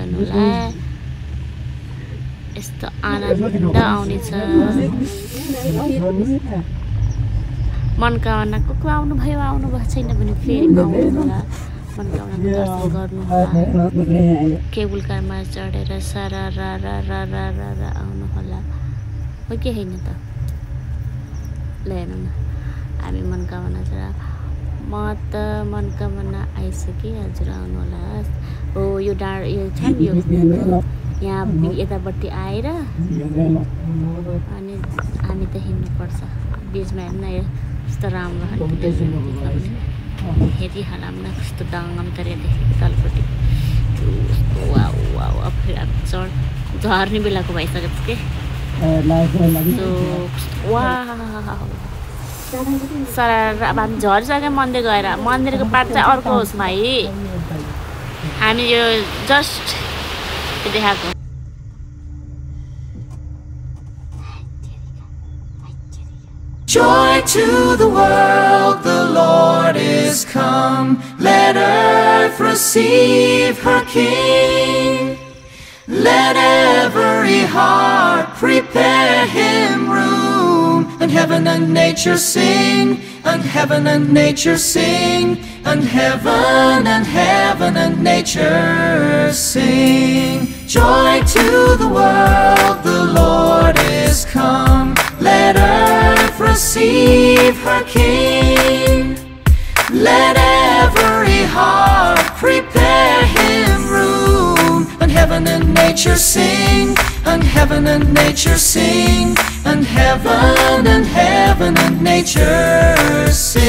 हेरिरहनु होला यस्तो आनन्द आउनेछ मनकामना को आउनुभयो छैन भने फेरि आउनु होला मनकामनाको दर्शन गर्नु होला केबुल कारमा चढेर सारा रा रा रा रा रा रा आउनु होला हो के हैन त ल हेर्नु न हामी मनकामना छ म त मनकामना आइसके हजुर आउनु होला हो यो डाँडा यो छ नि यो यहाँ यतापट्टि आएर अनि हामी त हिँड्नुपर्छ बिचमा हेर्नु न यस्तो राम्रो हेरिहालौँ न कस्तो डाङ्गम तरिया देखेको तलपट्टि वाउ वाउ फेरि अब झर्ने बेलाको भइसकेको छ के सर अब हामी झरिसक्यो मन्दिर गएर मन्दिरको पाठ चाहिँ अर्को होस् भाइ हामी यो जस्ट देखाएको Joy to the world, the Lord is come. Let earth receive her King. Let every heart prepare him room. And heaven and nature sing, and heaven and nature sing, and heaven and nature sing. Joy to the world, the Lord is come. Let earth receive her King. Let every heart prepare him room. And heaven and nature sing, and heaven and nature sing, and heaven and nature sing.